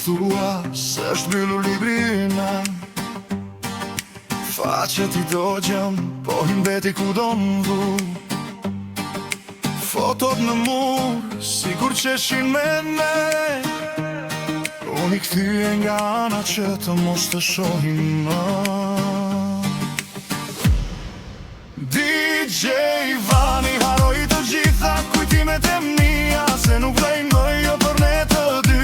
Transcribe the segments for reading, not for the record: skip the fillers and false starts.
thua se është mbyllur librina. Faqet I dogjëm, po I mbeti ku do m'dhu. Fotot në mur, sigur qeshin me ne. Unë I kthye nga ana që të mos të shohin më. DJ Vani haroj të gjitha kujtimet e mia, se nuk vlejnë më jo për ne të dy.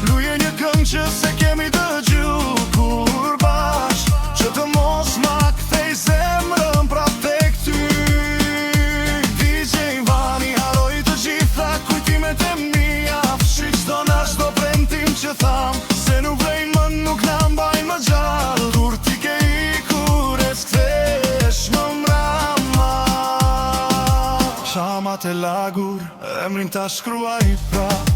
Luje një këngë që se kemi dëgju kur bash, që të mos ma kthej zemrën prap tek ty. DJ Vani haroj të gjitha kujtimet e mia, fshi çdo na çdo premtim që tham, se nuk vlejnë më, nuk na mbajnë më gjallë. Kur ti ke ikur e s'kthesh më mrama. Shamat e lagur, emrin ta shkruaj prap.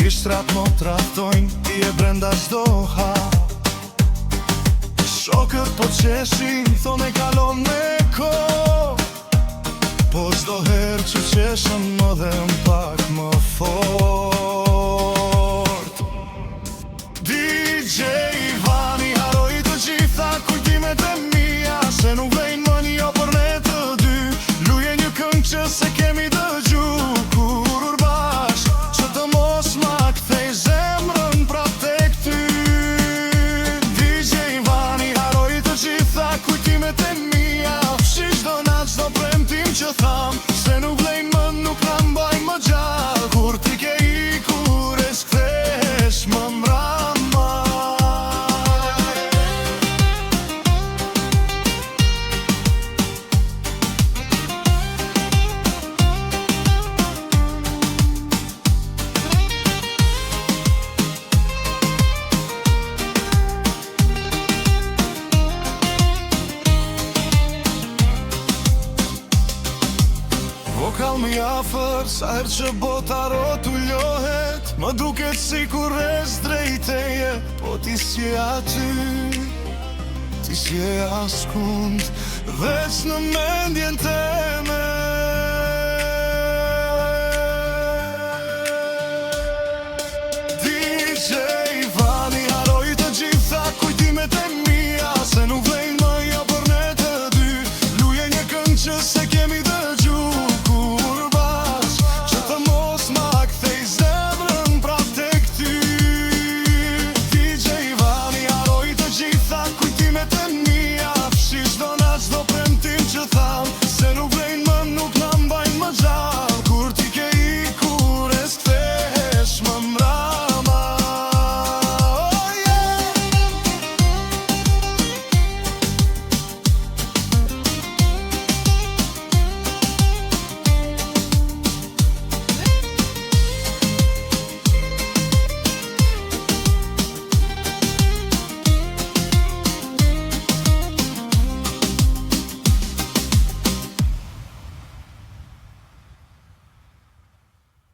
Ishtrat më traftojnë, I e brenda çdo hap. Shokët po qeshin, thonë e kalon me kohë, po çdo herë që qeshën më dhe m'pak më fort. DJ Vani haroj të gjitha kujtimet e mia, se nuk vlejnë më jo për ne të dy. Luje një këngë që se kemi dëgju kur bash, që të mos ma kthej zemrën prap tek ty. DJ Vani haroj të gjitha kujtimet e mia, fshi çdo na çdo premtim që tham, se nuk vlejnë më, nuk na mbajnë më gjallë. Kur ti ke ikur e s'kthesh më mrama. Vokal më afër, sa herë që bota rotullohet, më duket sikur rres drejteje, po ti s'je aty, ti s'je askund, veç në mendjen teme. DJ Vani haroj të gjitha kujtimet e mia, se nuk vlejnë më jo për ne të dy. Luje një këngë që se